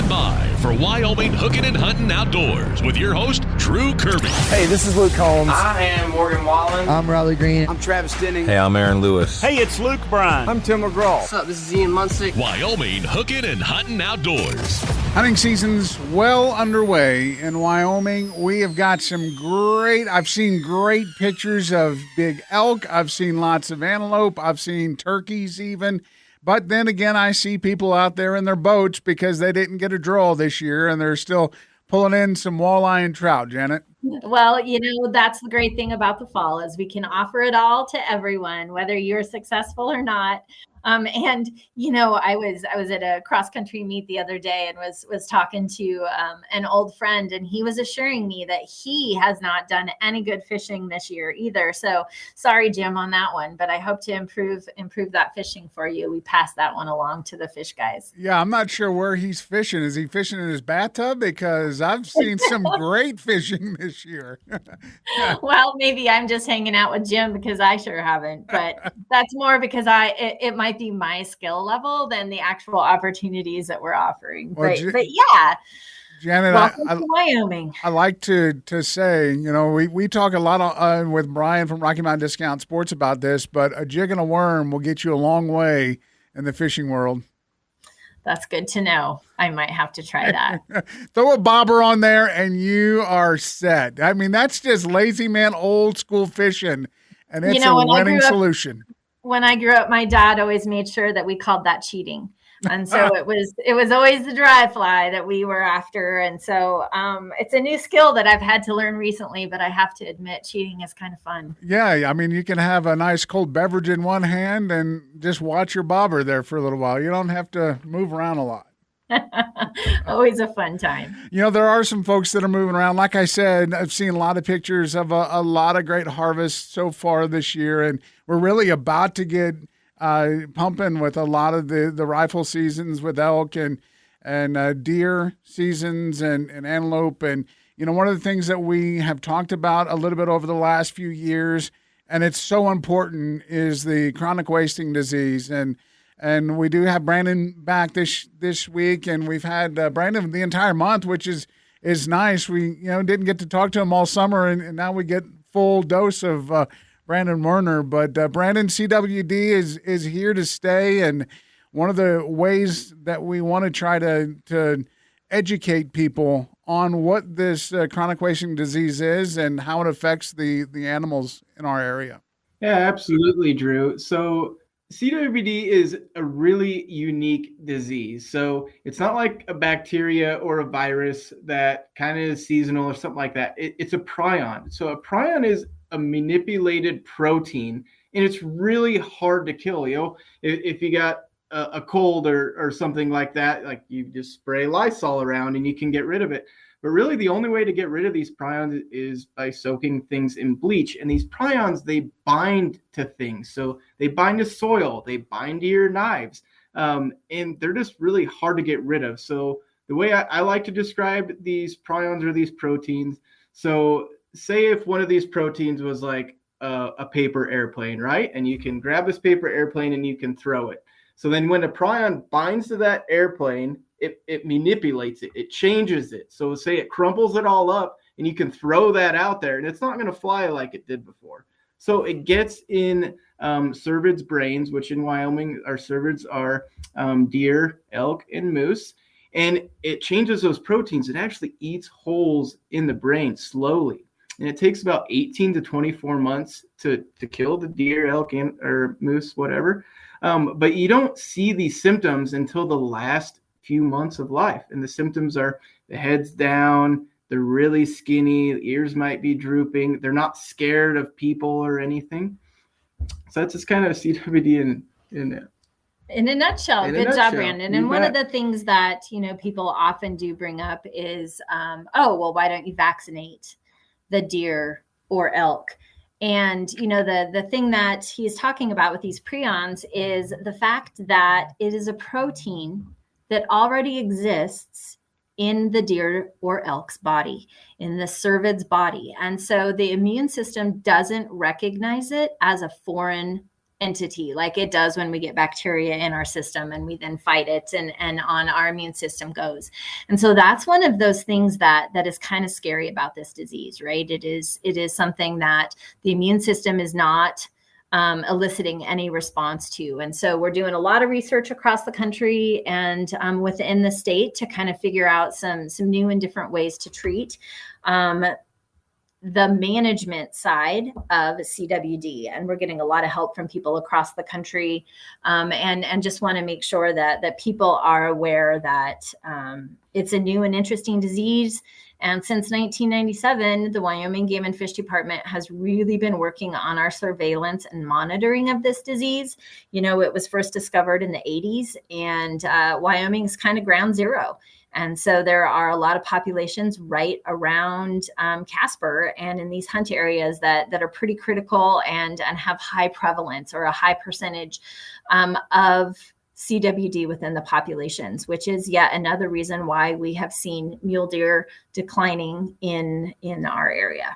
by for Wyoming Hookin Huntin Outdoors with your host, Drew Kirby. Hey, this is Luke Holmes. I am Morgan Wallen. I'm Riley Green. I'm Travis Denning. Hey, I'm Aaron Lewis. Hey, it's Luke Bryan. I'm Tim McGraw. What's up? This is Ian Munsick. Wyoming Hookin Huntin Outdoors. Hunting season's well underway in Wyoming. We have got I've seen great pictures of big elk. I've seen lots of antelope. I've seen turkeys even. But then again, I see people out there in their boats because they didn't get a draw this year, and they're still pulling in some walleye and trout, Janet. Well, that's the great thing about the fall is we can offer it all to everyone, whether you're successful or not. I was at a cross country meet the other day and was talking to an old friend, and he was assuring me that he has not done any good fishing this year either. So sorry, Jim, on that one, but I hope to improve that fishing for you. We passed that one along to the fish guys. Yeah, I'm not sure where he's fishing. Is he fishing in his bathtub? Because I've seen some great fishing this year. Well, maybe I'm just hanging out with Jim because I sure haven't, but that's more because it might be my skill level than the actual opportunities that we're offering. Well, but yeah, Janet, welcome to Wyoming. I like to say, we talk a lot with Brian from Rocky Mountain Discount Sports about this, but a jig and a worm will get you a long way in the fishing world. That's good to know. I might have to try that. Throw a bobber on there and you are set. I mean, that's just lazy man, old school fishing, and it's a winning solution. When I grew up, my dad always made sure that we called that cheating. And so it was always the dry fly that we were after. And so it's a new skill that I've had to learn recently, but I have to admit cheating is kind of fun. Yeah. I mean, you can have a nice cold beverage in one hand and just watch your bobber there for a little while. You don't have to move around a lot. Always a fun time. There are some folks that are moving around. Like I said, I've seen a lot of pictures of a lot of great harvests so far this year, and we're really about to get pumping with a lot of the rifle seasons with elk and deer seasons and antelope. And, one of the things that we have talked about a little bit over the last few years, and it's so important, is the chronic wasting disease. And we do have Brandon back this week, and we've had Brandon the entire month, which is nice. We didn't get to talk to him all summer, and now we get full dose of Brandon Werner. But Brandon, CWD is here to stay, and one of the ways that we want to try to educate people on what this chronic wasting disease is and how it affects the animals in our area. Yeah, absolutely, Drew. So CWD is a really unique disease. So it's not like a bacteria or a virus that kind of is seasonal or something like that. It's a prion. So a prion is a manipulated protein, and it's really hard to kill. If you got a cold or something like that, like you just spray Lysol around and you can get rid of it. But really the only way to get rid of these prions is by soaking things in bleach. And these prions, they bind to things. So they bind to soil, they bind to your knives, and they're just really hard to get rid of. So the way I like to describe these prions or these proteins, so say if one of these proteins was like a paper airplane, right? And you can grab this paper airplane and you can throw it. So then when a prion binds to that airplane, it manipulates it. It changes it. So say it crumples it all up and you can throw that out there and it's not going to fly like it did before. So it gets in cervids brains, which in Wyoming, our cervids are deer, elk, and moose. And it changes those proteins. It actually eats holes in the brain slowly. And it takes about 18 to 24 months to kill the deer, elk, or moose, whatever. But you don't see these symptoms until the last few months of life. And the symptoms are the head's down, they're really skinny, the ears might be drooping, they're not scared of people or anything. So that's just kind of CWD in a nutshell. Good job, Brandon. And one of the things that, people often do bring up is, why don't you vaccinate the deer or elk? And, the thing that he's talking about with these prions is the fact that it is a protein that already exists in the deer or elk's body, in the cervid's body. And so the immune system doesn't recognize it as a foreign entity like it does when we get bacteria in our system and we then fight it and on our immune system goes. And so that's one of those things that is kind of scary about this disease, right? It is something that the immune system is not eliciting any response to. And so we're doing a lot of research across the country and within the state to kind of figure out some new and different ways to treat the management side of CWD. And we're getting a lot of help from people across the country, and just want to make sure that people are aware that it's a new and interesting disease. And since 1997, the Wyoming Game and Fish Department has really been working on our surveillance and monitoring of this disease. You know, it was first discovered in the 80s, and Wyoming is kind of ground zero. And so there are a lot of populations right around Casper and in these hunt areas that are pretty critical and have high prevalence or a high percentage of CWD within the populations, which is yet another reason why we have seen mule deer declining in our area.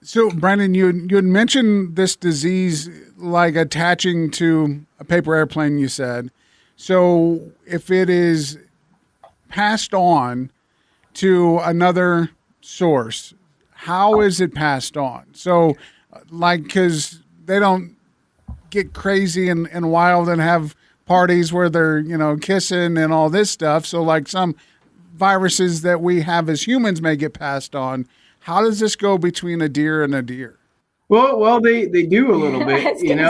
So, Brandon, you had mentioned this disease like attaching to a paper airplane, you said. So if it is passed on to another source, how is it passed on? So, like, because they don't get crazy and wild and have parties where they're, kissing and all this stuff. So, like, some viruses that we have as humans may get passed on. How does this go between a deer and a deer? Well, they do a little bit, say, we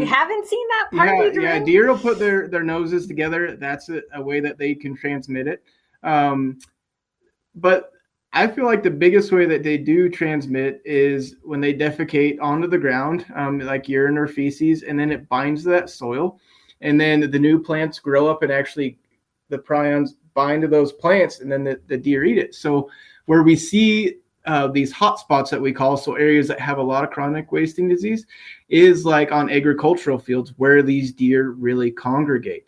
haven't seen that part. Yeah, deer will put their noses together. That's a way that they can transmit it. But I feel like the biggest way that they do transmit is when they defecate onto the ground, like urine or feces, and then it binds to that soil. And then the new plants grow up and actually the prions bind to those plants, and then the deer eat it. So where we see these hot spots that we call, so areas that have a lot of chronic wasting disease, is like on agricultural fields where these deer really congregate.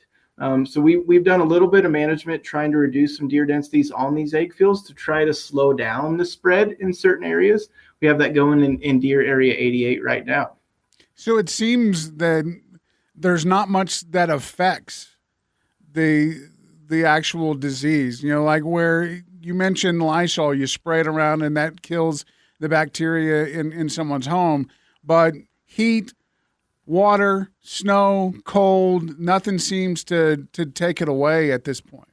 So we've done a little bit of management trying to reduce some deer densities on these egg fields to try to slow down the spread in certain areas. We have that going in deer area 88 right now. So it seems that there's not much that affects the actual disease, like where you mentioned Lysol, you spray it around and that kills the bacteria in someone's home. But heat, water, snow, cold, nothing seems to take it away at this point.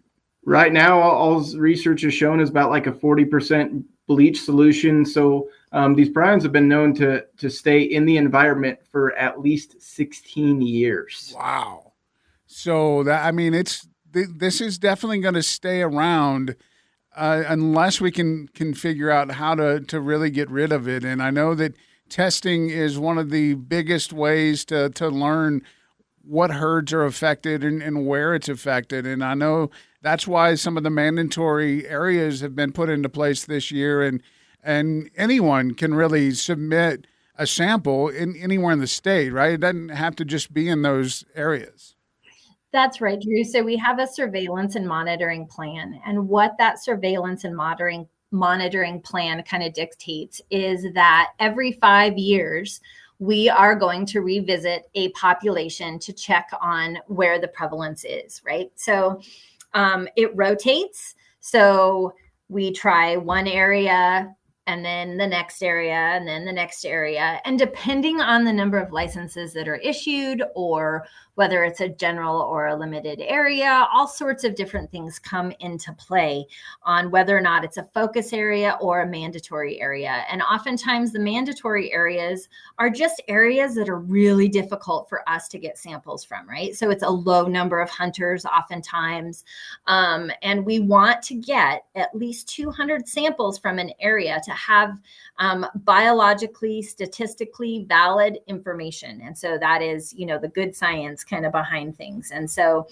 Right now, all research has shown is about like a 40% bleach solution. So these prions have been known to stay in the environment for at least 16 years. Wow. So this is definitely going to stay around unless we can figure out how to really get rid of it. And I know that testing is one of the biggest ways to learn what herds are affected and where it's affected. And I know that's why some of the mandatory areas have been put into place this year. And anyone can really submit a sample anywhere in the state, right? It doesn't have to just be in those areas. That's right, Drew. So we have a surveillance and monitoring plan. And what that surveillance and monitoring plan kind of dictates is that every 5 years, we are going to revisit a population to check on where the prevalence is, right? So it rotates. So we try one area and then the next area and then the next area. And depending on the number of licenses that are issued or whether it's a general or a limited area, all sorts of different things come into play on whether or not it's a focus area or a mandatory area. And oftentimes the mandatory areas are just areas that are really difficult for us to get samples from, right? So it's a low number of hunters oftentimes. And we want to get at least 200 samples from an area to have biologically, statistically valid information. And so that is, the good science kind of behind things. And so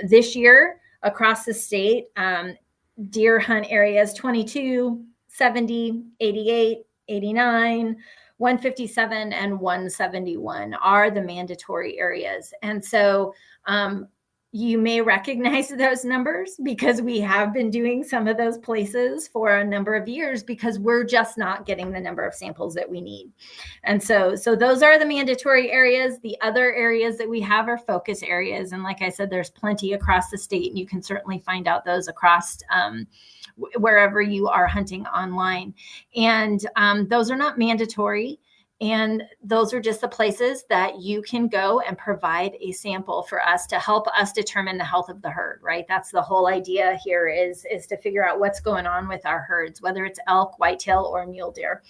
this year across the state, deer hunt areas 22, 70, 88, 89, 157, and 171 are the mandatory areas. And so You may recognize those numbers because we have been doing some of those places for a number of years because we're just not getting the number of samples that we need. And so those are the mandatory areas. The other areas that we have are focus areas. And like I said, there's plenty across the state, and you can certainly find out those across wherever you are hunting online. And those are not mandatory. And those are just the places that you can go and provide a sample for us to help us determine the health of the herd, right? That's the whole idea here is to figure out what's going on with our herds, whether it's elk, whitetail, or mule deer.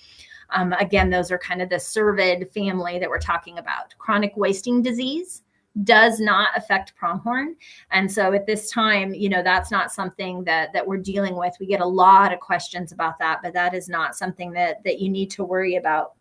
Again, those are kind of the cervid family that we're talking about. Chronic wasting disease does not affect pronghorn. And so at this time, that's not something that we're dealing with. We get a lot of questions about that, but that is not something that you need to worry about.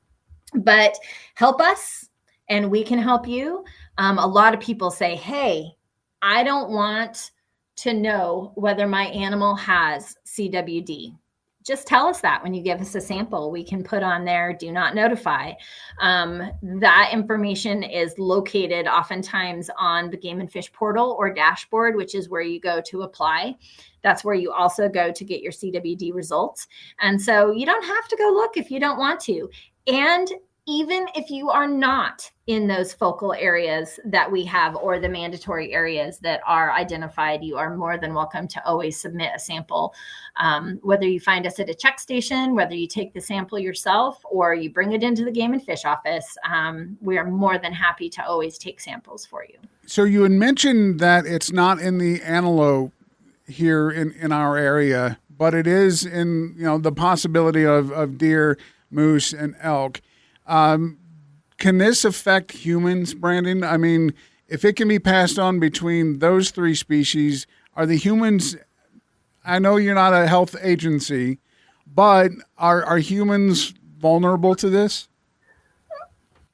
But help us and we can help you. A lot of people say, hey, I don't want to know whether my animal has CWD. Just tell us that when you give us a sample. We can put on there, do not notify. That information is located oftentimes on the Game and Fish portal or dashboard, which is where you go to apply. That's where you also go to get your CWD results. And so you don't have to go look if you don't want to. And even if you are not in those focal areas that we have or the mandatory areas that are identified, you are more than welcome to always submit a sample. Whether you find us at a check station, whether you take the sample yourself or you bring it into the Game and Fish office, we are more than happy to always take samples for you. So you had mentioned that it's not in the antelope here in our area, but it is in the possibility of deer, moose, and elk. Can this affect humans, Brandon? I mean, if it can be passed on between those three species, are the humans, I know you're not a health agency, but are humans vulnerable to this?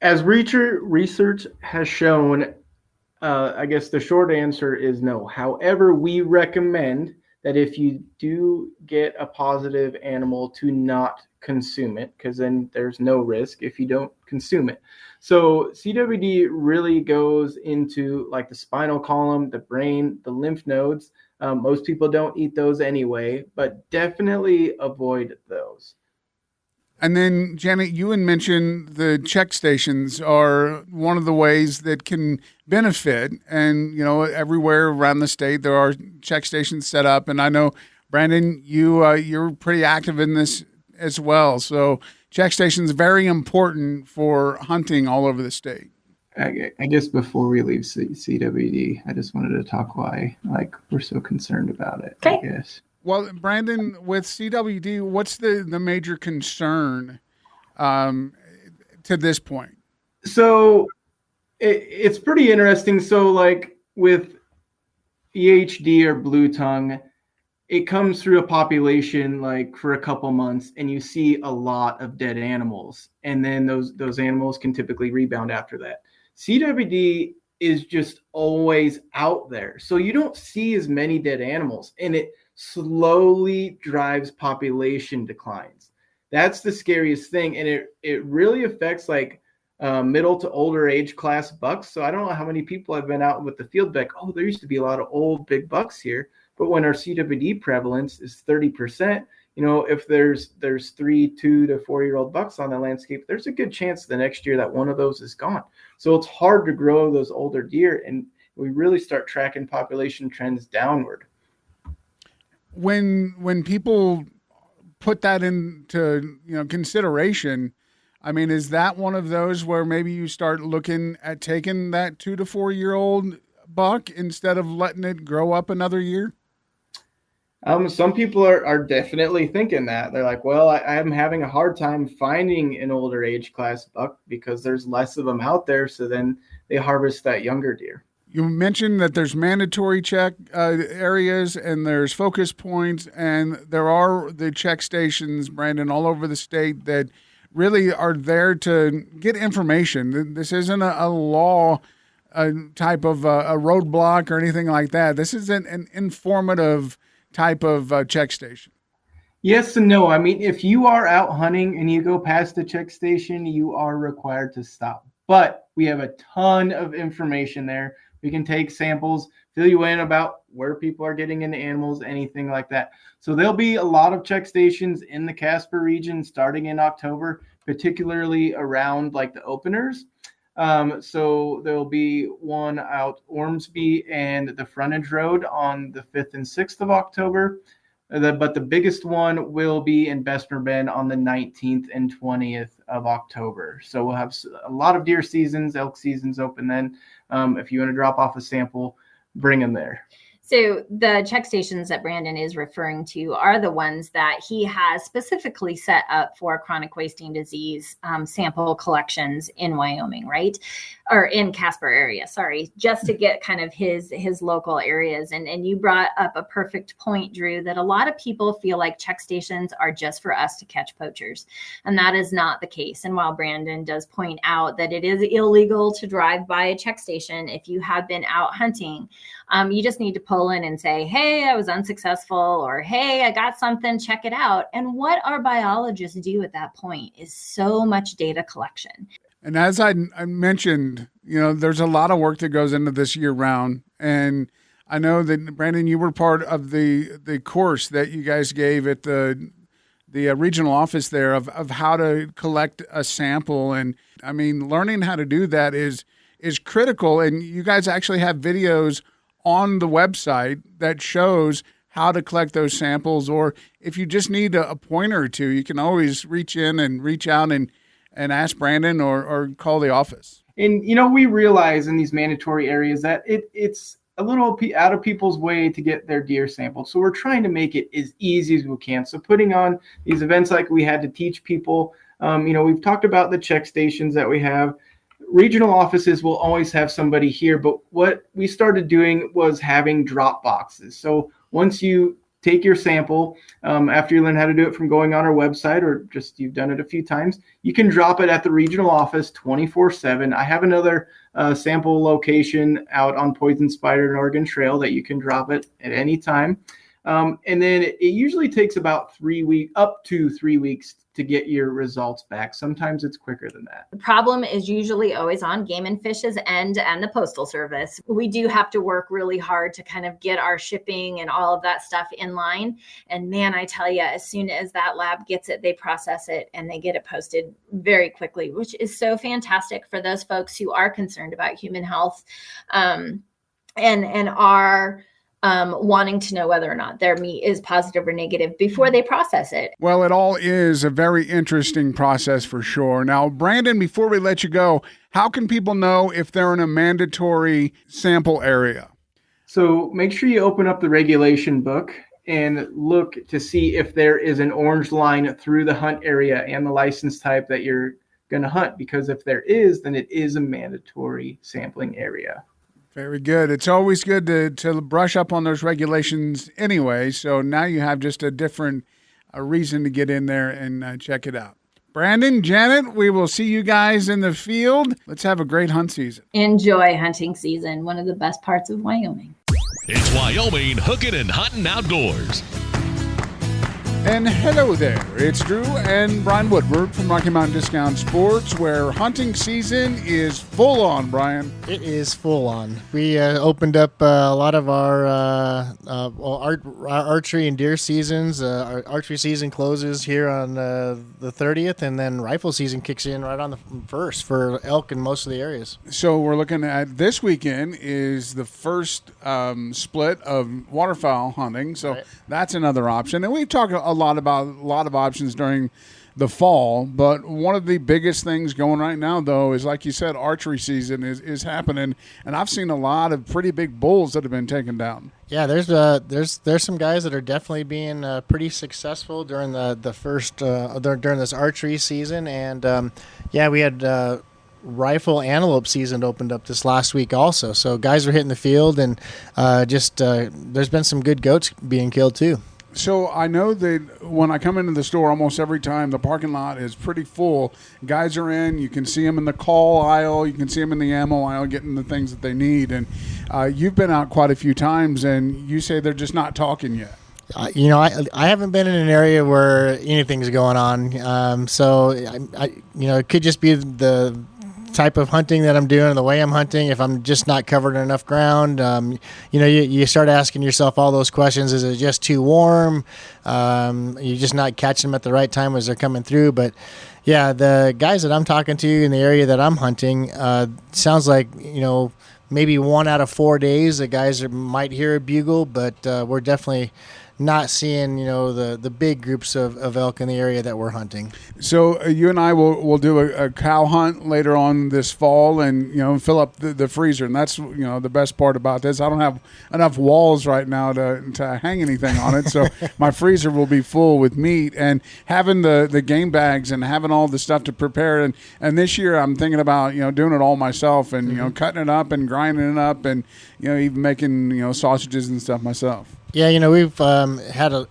As research has shown, I guess the short answer is no. However, we recommend that if you do get a positive animal to not consume it, because then there's no risk if you don't consume it. So CWD really goes into like the spinal column, the brain, the lymph nodes. Most people don't eat those anyway, but definitely avoid those. And then, Janet, you had mentioned the check stations are one of the ways that can benefit. And, everywhere around the state, there are check stations set up. And I know, Brandon, you're pretty active in this as well. So check stations very important for hunting all over the state. I guess before we leave CWD, I just wanted to talk why we're so concerned about it. Okay. I guess. Well, Brandon, with CWD, what's the major concern to this point? So it's pretty interesting. So with EHD or blue tongue, it comes through a population for a couple months and you see a lot of dead animals. And then those animals can typically rebound after that. CWD is just always out there. So you don't see as many dead animals and it slowly drives population declines. That's the scariest thing. And it really affects middle to older age class bucks. So I don't know how many people have been out with the field back. Oh, there used to be a lot of old big bucks here. But when our CWD prevalence is 30%, if there's 3 2 to 4 year old bucks on the landscape, there's a good chance the next year that one of those is gone. So it's hard to grow those older deer, and we really start tracking population trends downward. When people put that into consideration, I mean, is that one of those where maybe you start looking at taking that 2 to 4 year old buck instead of letting it grow up another year? Some people are definitely thinking that. They're like, well, I'm having a hard time finding an older age class buck because there's less of them out there. So then they harvest that younger deer. You mentioned that there's mandatory check areas and there's focus points, and there are the check stations, Brandon, all over the state that really are there to get information. This isn't a law type of a roadblock or anything like that. This is an informative type of check station. Yes and no. I mean, if you are out hunting and you go past the check station, you are required to stop. but we have a ton of information there. We can take samples, fill you in about where people are getting into animals, anything like that. So there'll be a lot of check stations in the Casper region starting in October, particularly around like the openers. So there'll be one out Ormsby and the Frontage Road on the 5th and 6th of October. But the biggest one will be in Bessemer Bend on the 19th and 20th of October. So we'll have a lot of deer seasons, elk seasons open then. If you want to drop off a sample, bring them there. So the check stations that Brandon is referring to are the ones that he has specifically set up for chronic wasting disease sample collections in Wyoming, right? Or in Casper area, sorry, just to get kind of his local areas. And you brought up a perfect point, Drew, that a lot of people feel like check stations are just for us to catch poachers. And that is not the case. And while Brandon does point out that it is illegal to drive by a check station if you have been out hunting, you just need to pull in and say, hey, I was unsuccessful, or hey, I got something, check it out. And what our biologists do at that point is so much data collection. And as I mentioned, there's a lot of work that goes into this year round. And I know that, Brandon, you were part of the course that you guys gave at the regional office there of how to collect a sample. And I mean, learning how to do that is critical. And you guys actually have videos on the website that shows how to collect those samples. Or if you just need a pointer or two, you can always reach out and ask Brandon or call the office. And, we realize in these mandatory areas that it's a little out of people's way to get their deer sampled. So we're trying to make it as easy as we can. So putting on these events like we had to teach people, we've talked about the check stations that we have. Regional offices will always have somebody here, but what we started doing was having drop boxes. So once you take your sample, after you learn how to do it from going on our website, or just you've done it a few times, you can drop it at the regional office 24/7. I have another sample location out on Poison Spider and Oregon Trail that you can drop it at any time. And then it usually takes about up to 3 weeks to get your results back. Sometimes it's quicker than that. The problem is usually always on Game and Fish's end and the Postal Service. We do have to work really hard to kind of get our shipping and all of that stuff in line. And man, I tell you, as soon as that lab gets it, they process it and they get it posted very quickly, which is so fantastic for those folks who are concerned about human health and are wanting to know whether or not their meat is positive or negative before they process it. Well, it all is a very interesting process for sure. Now, Brandon, before we let you go, how can people know if they're in a mandatory sample area? So make sure you open up the regulation book and look to see if there is an orange line through the hunt area and the license type that you're going to hunt, because if there is, then it is a mandatory sampling area. Very good. It's always good to brush up on those regulations anyway. So now you have just a different reason to get in there and check it out. Brandon, Janet, we will see you guys in the field. Let's have a great hunt season. Enjoy hunting season, one of the best parts of Wyoming. It's Wyoming Hookin and Huntin Outdoors. And hello there, it's Drew and Brian Woodward from Rocky Mountain Discount Sports, where hunting season is full on, Brian. It is full on. We opened up a lot of our archery and deer seasons. Our archery season closes here on the 30th, and then rifle season kicks in right on the 1st for elk in most of the areas. So we're looking at this weekend is the first split of waterfowl hunting, so right. That's another option. And we've talked a lot of options during the fall, but one of the biggest things going right now, though, is, like you said, archery season is happening, and I've seen a lot of pretty big bulls that have been taken down. Yeah, there's some guys that are definitely being pretty successful during the first during this archery season, and we had rifle antelope season opened up this last week also. So guys are hitting the field, and there's been some good goats being killed too. So I know that when I come into the store, almost every time the parking lot is pretty full. Guys are in. You can see them in the call aisle. You can see them in the ammo aisle getting the things that they need. And you've been out quite a few times, and you say they're just not talking yet. I haven't been in an area where anything's going on. So it could just be the type of hunting that I'm doing, the way I'm hunting, if I'm just not covering enough ground, you start asking yourself all those questions. Is it just too warm? You're just not catching them at the right time as they're coming through. But yeah, the guys that I'm talking to in the area that I'm hunting, sounds like, maybe 1 out of 4 days the guys might hear a bugle, but we're definitely not seeing, the big groups of elk in the area that we're hunting. So you and I will do a cow hunt later on this fall, and fill up the freezer. And that's the best part about this. I don't have enough walls right now to hang anything on it, so my freezer will be full with meat. And having the game bags and having all the stuff to prepare. And this year I'm thinking about doing it all myself, and cutting it up and grinding it up, and even making sausages and stuff myself. Yeah, we've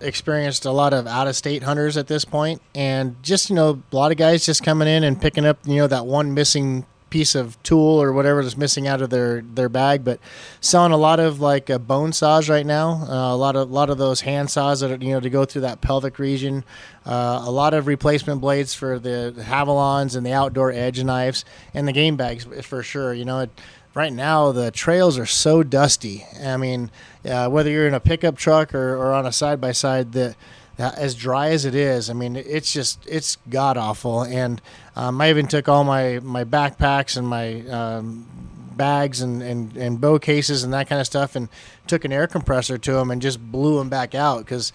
experienced a lot of out-of-state hunters at this point, and just, a lot of guys just coming in and picking up, that one missing piece of tool or whatever that's missing out of their bag, but selling a lot of like bone saws right now, a lot of those hand saws that are, to go through that pelvic region, a lot of replacement blades for the Havalons and the outdoor edge knives, and the game bags for sure. Right now, the trails are so dusty. I mean, whether you're in a pickup truck or on a side-by-side, as dry as it is, I mean, it's god-awful. And I even took all my backpacks and my bags and bow cases and that kind of stuff and took an air compressor to them and just blew them back out because,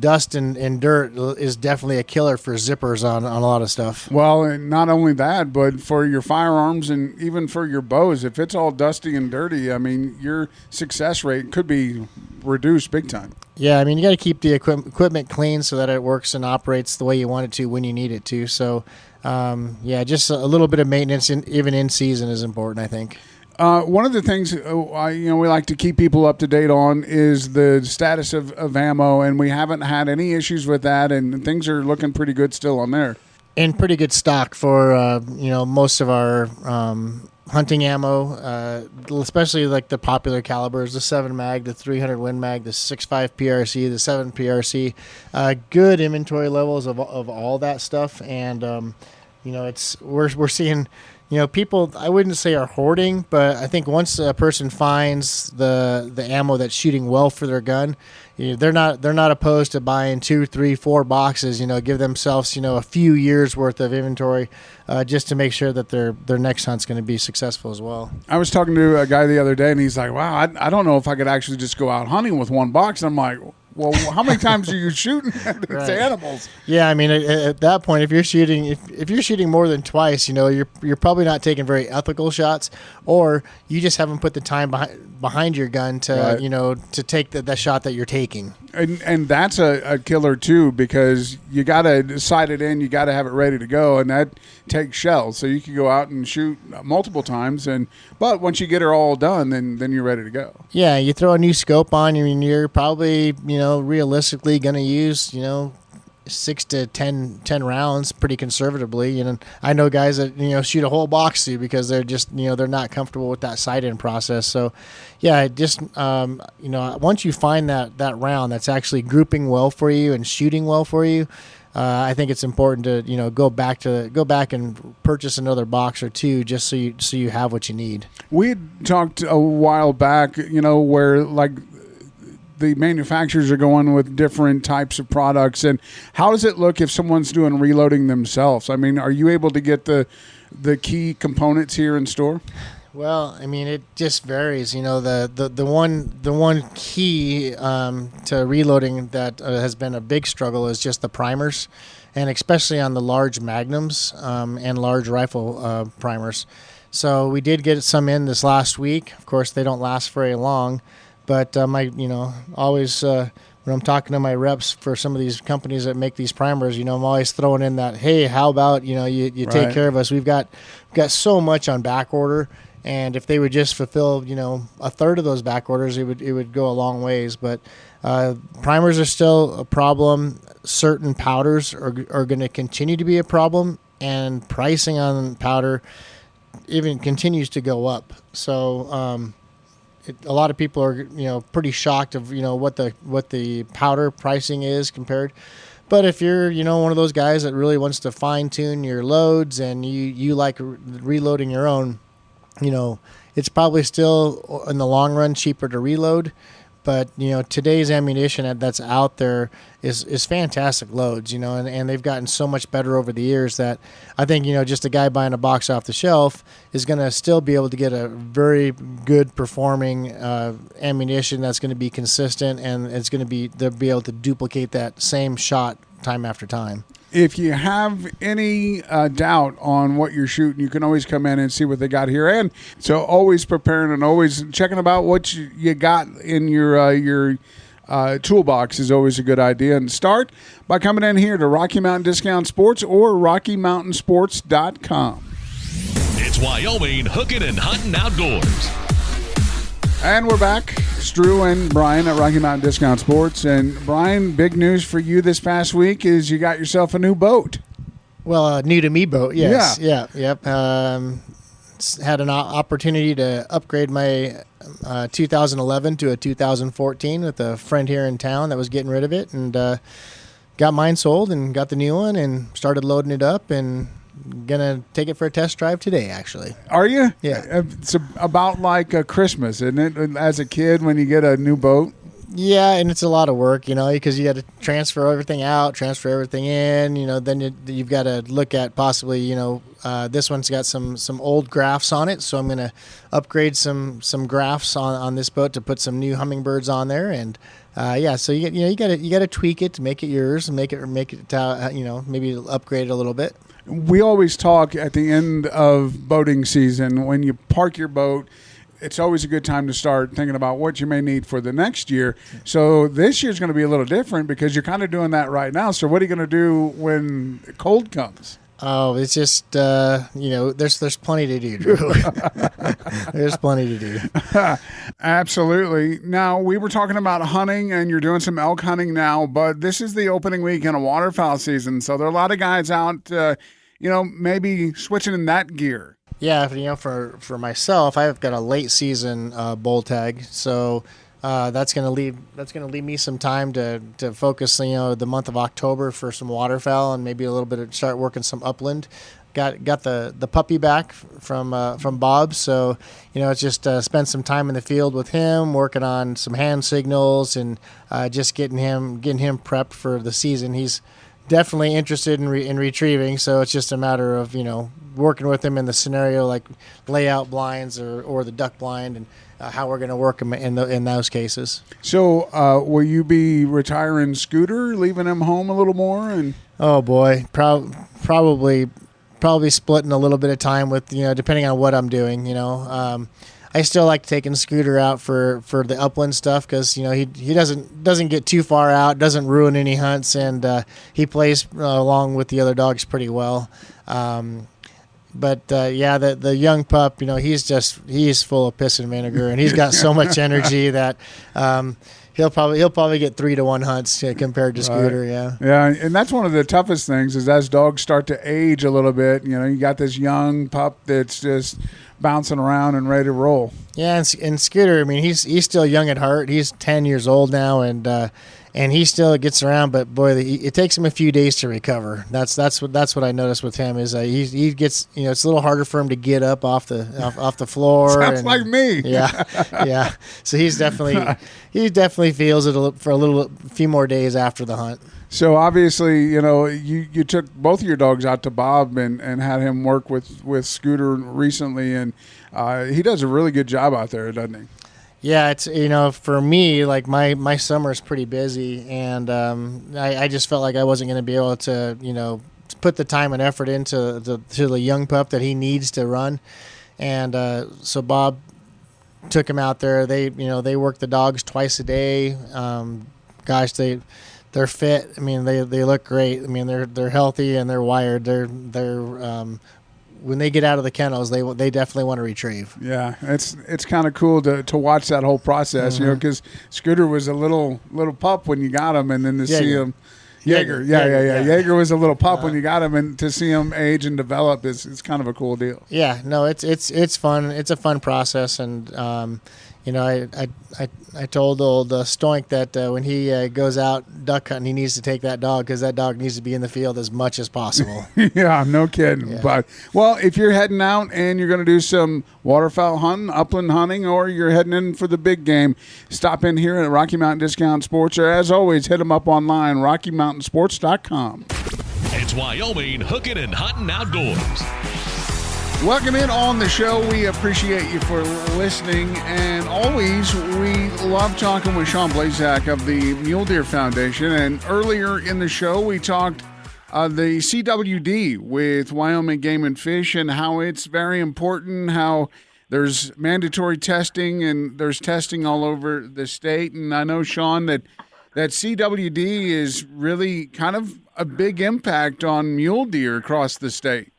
dust and dirt is definitely a killer for zippers on a lot of stuff. Well, and not only that, but for your firearms and even for your bows, if it's all dusty and dirty, I mean, your success rate could be reduced big time. Yeah, I mean, you got to keep the equipment clean so that it works and operates the way you want it to when you need it to. So, just a little bit of maintenance, even in season, is important, I think. One of the things we like to keep people up to date on is the status of ammo, and we haven't had any issues with that, and things are looking pretty good still on there. In pretty good stock for most of our hunting ammo, especially like the popular calibers, the 7 mag, the 300 Win Mag, the 6.5 PRC, the 7 PRC. Good inventory levels of all that stuff, and we're seeing. People, I wouldn't say are hoarding, but I think once a person finds the ammo that's shooting well for their gun, they're not opposed to buying 2, 3, 4 boxes. Give themselves a few years worth of inventory just to make sure that their next hunt's going to be successful as well. I was talking to a guy the other day, and he's like, "Wow, I don't know if I could actually just go out hunting with one box." And I'm like, well, how many times are you shooting at these animals? Yeah, I mean, at that point, if you're shooting more than twice, you're probably not taking very ethical shots, or you just haven't put the time behind your gun to to take the shot that you're taking. And that's a killer too, because you got to sight it in, you got to have it ready to go, and that takes shells. So you can go out and shoot multiple times, but once you get it all done, then you're ready to go. Yeah, you throw a new scope on, I mean, you're probably realistically going to use 6 to 10 rounds pretty conservatively. I know guys that shoot a whole box too because they're just they're not comfortable with that sight-in process. So yeah, just once you find that round that's actually grouping well for you and shooting well for you, I think it's important to go back and purchase another box or two just so you have what you need. We had talked a while back, where like the manufacturers are going with different types of products, and how does it look if someone's doing reloading themselves? I mean, are you able to get the key components here in store? Well, I mean, it just varies. The one key to reloading that has been a big struggle is just the primers, and especially on the large magnums and large rifle primers. So we did get some in this last week. Of course, they don't last very long. But always when I'm talking to my reps for some of these companies that make these primers, I'm always throwing in that, hey, how about you take care of us? We've got so much on back order, and if they would just fulfill a third of those back orders, it would go a long ways. But primers are still a problem. Certain powders are going to continue to be a problem, and pricing on powder even continues to go up. So. A lot of people are pretty shocked of what the powder pricing is compared, But if you're, one of those guys that really wants to fine tune your loads and you like reloading your own, it's probably still in the long run cheaper to reload. But, today's ammunition that's out there is fantastic loads, and they've gotten so much better over the years that I think, just a guy buying a box off the shelf is going to still be able to get a very good performing ammunition that's going to be consistent, and they'll be able to duplicate that same shot time after time. If you have any doubt on what you're shooting, you can always come in and see what they got here. And so always preparing and always checking about what you got in your toolbox is always a good idea. And start by coming in here to Rocky Mountain Discount Sports or RockyMountainSports.com. It's Wyoming Hookin and Huntin Outdoors. And we're back. It's Drew and Brian at Rocky Mountain Discount Sports. And Brian, big news for you this past week is you got yourself a new boat. Well, new to me boat, yes. Yeah. Yep. Had an opportunity to upgrade my 2011 to a 2014 with a friend here in town that was getting rid of it, and got mine sold and got the new one and started loading it up and gonna take it for a test drive today, actually. Are you? Yeah. It's about like Christmas, isn't it? As a kid, when you get a new boat. Yeah, and it's a lot of work, because you got to transfer everything out, transfer everything in. Then you've got to look at possibly, this one's got some old graphs on it, so I'm gonna upgrade some graphs on this boat to put some new hummingbirds on there, and so you got to tweak it to make it yours and make it maybe upgrade it a little bit. We always talk at the end of boating season when you park your boat. It's always a good time to start thinking about what you may need for the next year. So this year's going to be a little different because you're kind of doing that right now. So what are you going to do when cold comes? Oh, it's just, there's plenty to do, Drew. There's plenty to do. Absolutely. Now, we were talking about hunting, and you're doing some elk hunting now, but this is the opening weekend of waterfowl season. So there are a lot of guys out, maybe switching in that gear. Yeah, for myself, I've got a late season bull tag, so that's gonna leave me some time to focus, the month of October for some waterfowl and maybe a little bit of start working some upland. Got the puppy back from Bob, so it's just spend some time in the field with him, working on some hand signals and just getting him prepped for the season. He's definitely interested in retrieving, so it's just a matter of working with him in the scenario like layout blinds or the duck blind and how we're going to work him in those cases. So will you be retiring Scooter, leaving him home a little more? And oh boy, probably splitting a little bit of time with depending on what I'm doing. I still like taking Scooter out for the upland stuff because he doesn't get too far out, doesn't ruin any hunts, and he plays along with the other dogs pretty well. But the young pup, he's full of piss and vinegar, and he's got so much energy that he'll probably get 3-to-1 hunts compared to Scooter. Right. Yeah, and that's one of the toughest things is as dogs start to age a little bit. You got this young pup that's just bouncing around and ready to roll. Yeah, and Scooter, he's still young at heart. He's 10 years old now, and he still gets around. But boy, it takes him a few days to recover. That's what I noticed with him is he gets it's a little harder for him to get up off the floor. Sounds like me. Yeah. So he definitely feels it for a few more days after the hunt. So obviously, you took both of your dogs out to Bob and had him work with Scooter recently, and he does a really good job out there, doesn't he? Yeah, it's for me, like my summer is pretty busy, and I just felt like I wasn't going to be able to put the time and effort into the young pup that he needs to run, and so Bob took him out there. They work the dogs twice a day. Gosh, they're fit. They look great. They're healthy and they're wired. They're when they get out of the kennels, they definitely want to retrieve. Yeah, it's kind of cool to watch that whole process, because Scooter was a little pup when you got him, and then to see him. Jaeger. Yeah. Jaeger was a little pup when you got him, and to see him age and develop is kind of a cool deal. Yeah, no, it's fun. It's a fun process, and I told old Stoink that when he goes out duck hunting, he needs to take that dog because that dog needs to be in the field as much as possible. Yeah, no kidding. Yeah. But, well, if you're heading out and you're going to do some waterfowl hunting, upland hunting, or you're heading in for the big game, stop in here at Rocky Mountain Discount Sports, or as always, hit them up online, RockyMountainSports.com. It's Wyoming Hookin and Huntin Outdoors. Welcome in on the show. We appreciate you for listening. And always, we love talking with Sean Blazak of the Mule Deer Foundation. And earlier in the show, we talked the CWD with Wyoming Game and Fish and how it's very important, how there's mandatory testing and there's testing all over the state. And I know, Sean, that CWD is really kind of a big impact on mule deer across the state.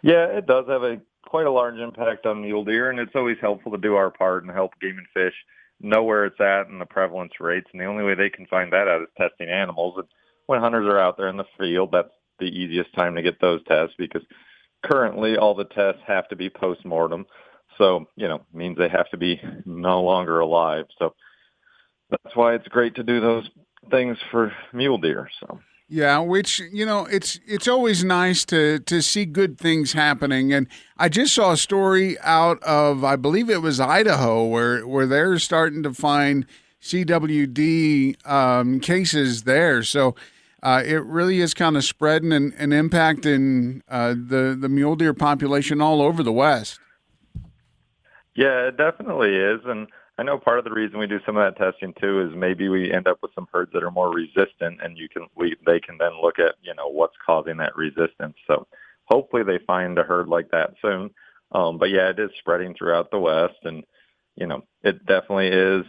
Yeah, it does have quite a large impact on mule deer, and it's always helpful to do our part and help Game and Fish know where it's at and the prevalence rates. And the only way they can find that out is testing animals. And when hunters are out there in the field, that's the easiest time to get those tests because currently all the tests have to be post-mortem. So, means they have to be no longer alive. So that's why it's great to do those things for mule deer. So. Yeah, which, it's always nice to see good things happening. And I just saw a story out of, I believe it was Idaho, where they're starting to find CWD cases there. So it really is kind of spreading and impacting the mule deer population all over the West. Yeah, it definitely is. And I know part of the reason we do some of that testing too is maybe we end up with some herds that are more resistant, and they can then look at what's causing that resistance. So hopefully they find a herd like that soon. But yeah, it is spreading throughout the West, and it definitely is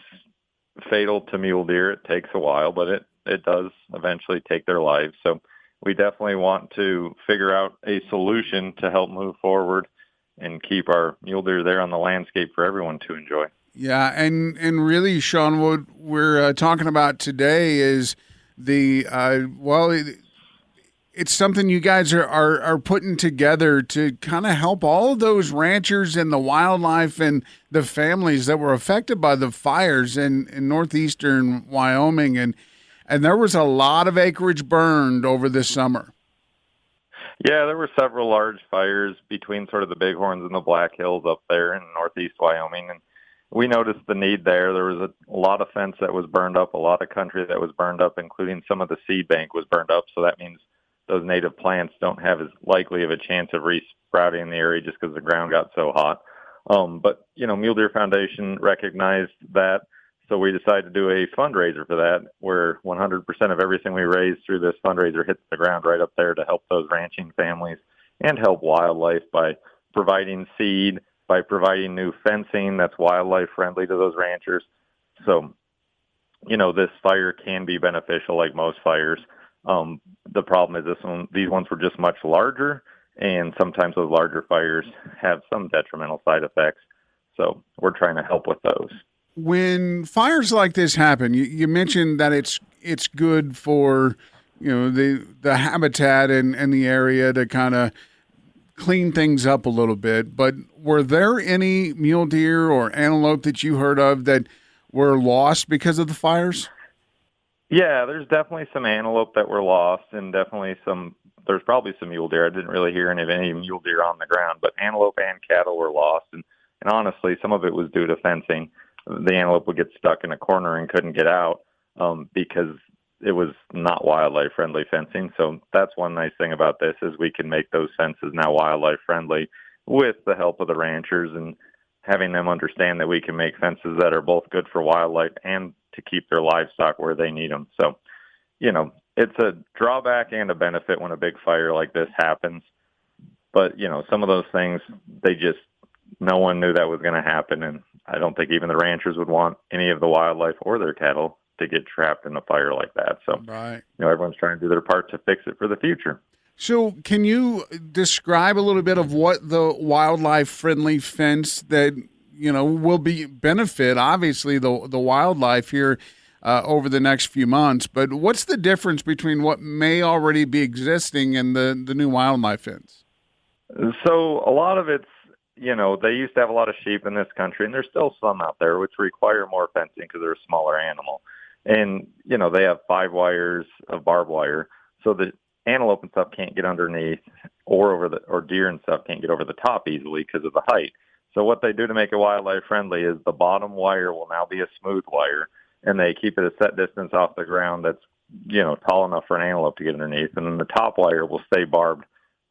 fatal to mule deer. It takes a while, but it does eventually take their lives. So we definitely want to figure out a solution to help move forward and keep our mule deer there on the landscape for everyone to enjoy. Yeah, and really, Sean, what we're talking about today is it's something you guys are putting together to kind of help all of those ranchers and the wildlife and the families that were affected by the fires in northeastern Wyoming, and there was a lot of acreage burned over this summer. Yeah, there were several large fires between sort of the Bighorns and the Black Hills up there in northeast Wyoming, and we noticed the need there. There was a lot of fence that was burned up, a lot of country that was burned up, including some of the seed bank was burned up. So that means those native plants don't have as likely of a chance of resprouting in the area just because the ground got so hot. But, Mule Deer Foundation recognized that, so we decided to do a fundraiser for that, where 100% of everything we raise through this fundraiser hits the ground right up there to help those ranching families and help wildlife by providing seed, by providing new fencing that's wildlife friendly to those ranchers. So, this fire can be beneficial like most fires. The problem is these ones were just much larger, and sometimes those larger fires have some detrimental side effects. So we're trying to help with those. When fires like this happen, you mentioned that it's good for, the habitat and the area to kind of clean things up a little bit, but were there any mule deer or antelope that you heard of that were lost because of the fires? Yeah, there's definitely some antelope that were lost, and there's probably some mule deer. I didn't really hear any mule deer on the ground, but antelope and cattle were lost, and honestly, some of it was due to fencing. The antelope would get stuck in a corner and couldn't get out because it was not wildlife friendly fencing. So that's one nice thing about this is we can make those fences now wildlife friendly with the help of the ranchers and having them understand that we can make fences that are both good for wildlife and to keep their livestock where they need them. So, it's a drawback and a benefit when a big fire like this happens. But, some of those things, no one knew that was going to happen. And I don't think even the ranchers would want any of the wildlife or their cattle to get trapped in a fire like that. So, right. Everyone's trying to do their part to fix it for the future. So can you describe a little bit of what the wildlife-friendly fence that, will benefit, obviously, the wildlife here over the next few months, but what's the difference between what may already be existing and the new wildlife fence? So a lot of it's they used to have a lot of sheep in this country, and there's still some out there which require more fencing because they're a smaller animal. And, they have 5 wires of barbed wire, so the antelope and stuff can't get underneath, or deer and stuff can't get over the top easily because of the height. So what they do to make it wildlife friendly is the bottom wire will now be a smooth wire, and they keep it a set distance off the ground that's, tall enough for an antelope to get underneath. And then the top wire will stay barbed,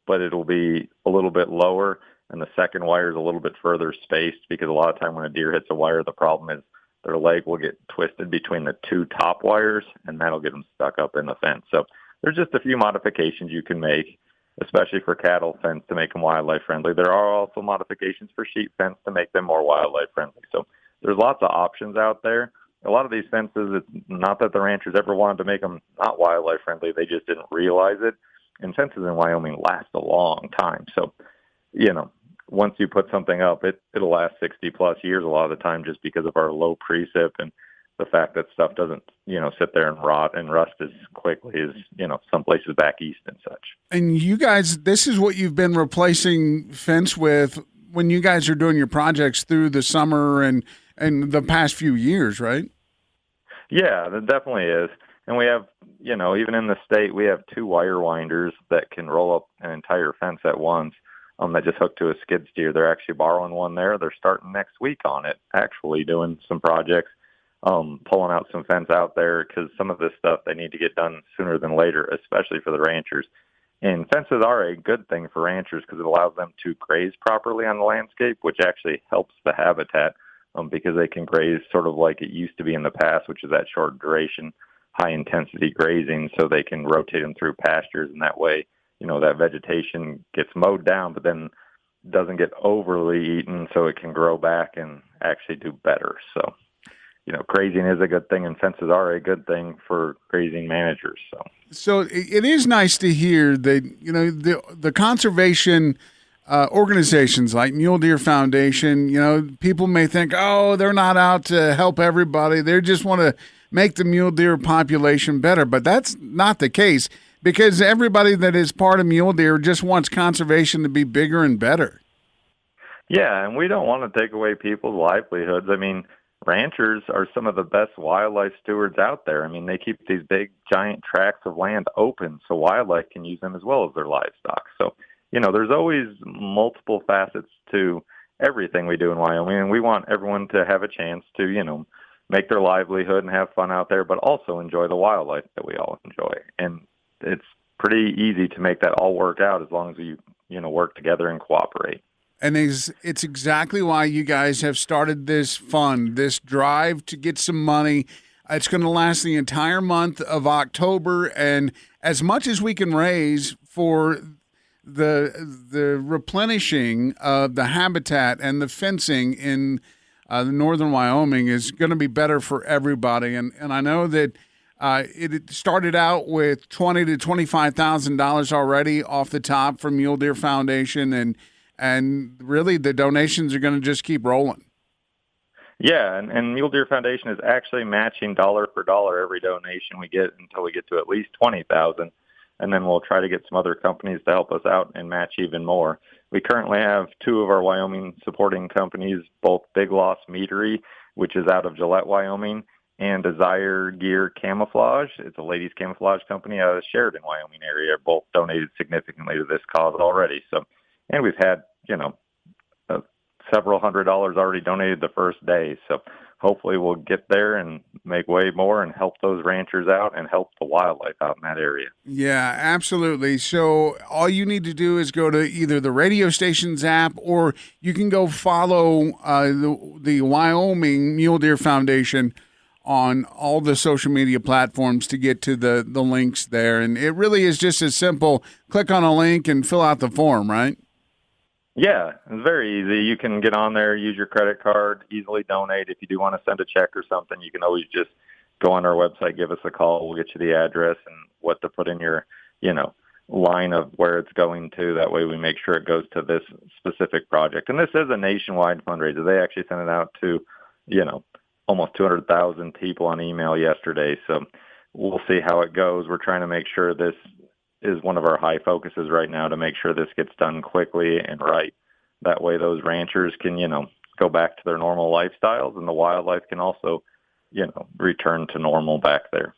but it'll be a little bit lower, and the second wire is a little bit further spaced, because a lot of time when a deer hits a wire, the problem is their leg will get twisted between the 2 top wires, and that'll get them stuck up in the fence. So there's just a few modifications you can make, especially for cattle fence, to make them wildlife friendly. There are also modifications for sheep fence to make them more wildlife friendly. So there's lots of options out there. A lot of these fences, it's not that the ranchers ever wanted to make them not wildlife friendly, they just didn't realize it. And fences in Wyoming last a long time. So, once you put something up, it'll last 60 plus years a lot of the time, just because of our low precip and the fact that stuff doesn't, sit there and rot and rust as quickly as, some places back east and such. And you guys, this is what you've been replacing fence with when you guys are doing your projects through the summer and the past few years, right? Yeah, there definitely is. And we have, even in the state, we have 2 wire winders that can roll up an entire fence at once, that just hook to a skid steer. They're actually borrowing one there. They're starting next week on it, actually doing some projects, pulling out some fence out there, because some of this stuff they need to get done sooner than later, especially for the ranchers. And fences are a good thing for ranchers because it allows them to graze properly on the landscape, which actually helps the habitat, because they can graze sort of like it used to be in the past, which is that short duration, high intensity grazing, so they can rotate them through pastures, and that way, that vegetation gets mowed down, but then doesn't get overly eaten, so it can grow back and actually do better. So, grazing is a good thing, and fences are a good thing for grazing managers. So it is nice to hear that, the conservation organizations like Mule Deer Foundation, people may think, oh, they're not out to help everybody. They just want to make the mule deer population better. But that's not the case, because everybody that is part of mule deer just wants conservation to be bigger and better. Yeah, and we don't want to take away people's livelihoods. I mean, ranchers are some of the best wildlife stewards out there. I mean, they keep these big, giant tracts of land open so wildlife can use them as well as their livestock. So, there's always multiple facets to everything we do in Wyoming, and we want everyone to have a chance to, make their livelihood and have fun out there, but also enjoy the wildlife that we all enjoy. And it's pretty easy to make that all work out as long as you work together and cooperate. And it's exactly why you guys have started this fund, this drive to get some money. It's going to last the entire month of October, and as much as we can raise for the replenishing of the habitat and the fencing in the northern Wyoming is going to be better for everybody. And I know that it started out with $20,000 to $25,000 already off the top from Mule Deer Foundation, and really the donations are going to just keep rolling. Yeah, and Mule Deer Foundation is actually matching dollar for dollar every donation we get until we get to at least $20,000, and then we'll try to get some other companies to help us out and match even more. We currently have 2 of our Wyoming supporting companies, both Big Loss Meadery, which is out of Gillette, Wyoming, and Desire Gear Camouflage. It's a ladies' camouflage company out of the Sheridan, Wyoming area. Both donated significantly to this cause already. So, and we've had, several $100s already donated the first day. So hopefully we'll get there and make way more and help those ranchers out and help the wildlife out in that area. Yeah, absolutely. So all you need to do is go to either the radio station's app, or you can go follow the Wyoming Mule Deer Foundation on all the social media platforms to get to the links there. And it really is just as simple. Click on a link and fill out the form, right? Yeah, it's very easy. You can get on there, use your credit card, easily donate. If you do want to send a check or something, you can always just go on our website, give us a call. We'll get you the address and what to put in your, line of where it's going to. That way we make sure it goes to this specific project. And this is a nationwide fundraiser. They actually sent it out to, almost 200,000 people on email yesterday. So we'll see how it goes. We're trying to make sure this is one of our high focuses right now, to make sure this gets done quickly and right. That way those ranchers can, go back to their normal lifestyles, and the wildlife can also, return to normal back there.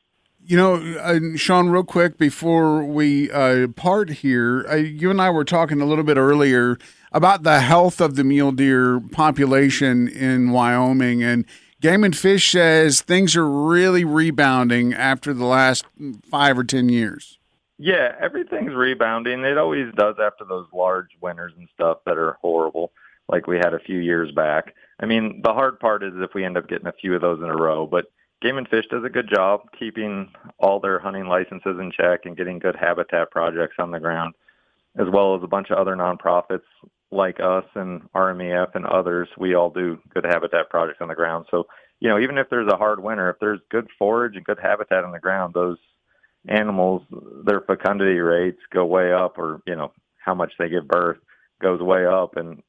Sean, real quick before we part here, you and I were talking a little bit earlier about the health of the mule deer population in Wyoming, and Game and Fish says things are really rebounding after the last 5 or 10 years. Yeah, everything's rebounding. It always does after those large winters and stuff that are horrible, like we had a few years back. I mean, the hard part is if we end up getting a few of those in a row, but Game and Fish does a good job keeping all their hunting licenses in check and getting good habitat projects on the ground, as well as a bunch of other nonprofits like us and RMEF and others. We all do good habitat projects on the ground. So, even if there's a hard winter, if there's good forage and good habitat on the ground, those animals, their fecundity rates go way up, or, how much they give birth goes way up, and,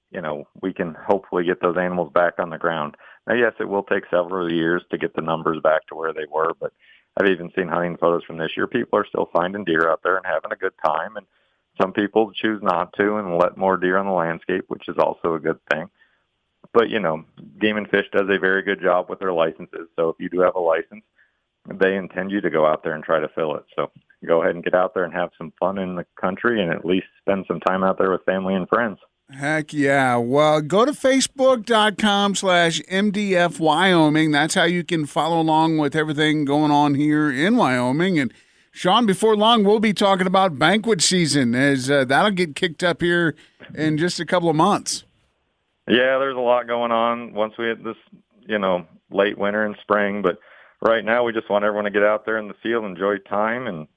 we can hopefully get those animals back on the ground. Now, yes, it will take several years to get the numbers back to where they were, but I've even seen hunting photos from this year. People are still finding deer out there and having a good time, and some people choose not to and let more deer on the landscape, which is also a good thing. But, Game and Fish does a very good job with their licenses. So if you do have a license, they intend you to go out there and try to fill it. So go ahead and get out there and have some fun in the country, and at least spend some time out there with family and friends. Heck yeah. Well, go to facebook.com/MDF Wyoming. That's how you can follow along with everything going on here in Wyoming. And Sean, before long, we'll be talking about banquet season, as that'll get kicked up here in just a couple of months. Yeah, there's a lot going on once we hit this, late winter and spring. But right now we just want everyone to get out there in the field, enjoy time, and,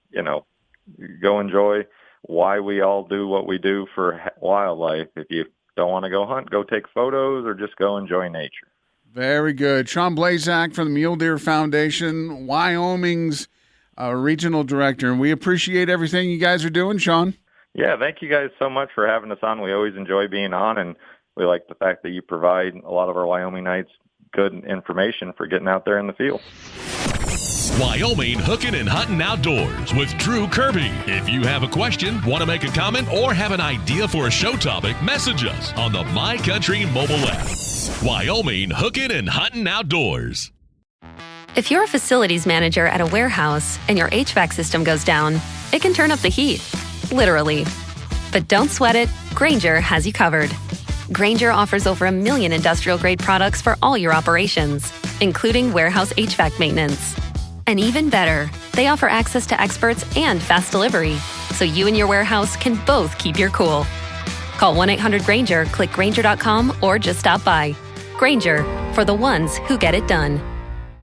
go enjoy why we all do what we do for wildlife. If you don't want to go hunt, go take photos, or just go enjoy nature. Very good. Sean Blazak from the Mule Deer Foundation, Wyoming's regional director. And we appreciate everything you guys are doing, Sean. Yeah, thank you guys so much for having us on. We always enjoy being on, and we like the fact that you provide a lot of our Wyomingites good information for getting out there in the field. Wyoming Hookin and Huntin Outdoors with Drew Kirby. If you have a question, want to make a comment, or have an idea for a show topic, message us on the My Country mobile app. Wyoming Hookin and Huntin Outdoors. If you're a facilities manager at a warehouse and your HVAC system goes down, it can turn up the heat, literally. But don't sweat it, Grainger has you covered. Grainger offers over 1 million industrial-grade products for all your operations, including warehouse HVAC maintenance. And even better, they offer access to experts and fast delivery, so you and your warehouse can both keep your cool. Call 1-800-GRAINGER, click Grainger.com, or just stop by. Grainger, for the ones who get it done.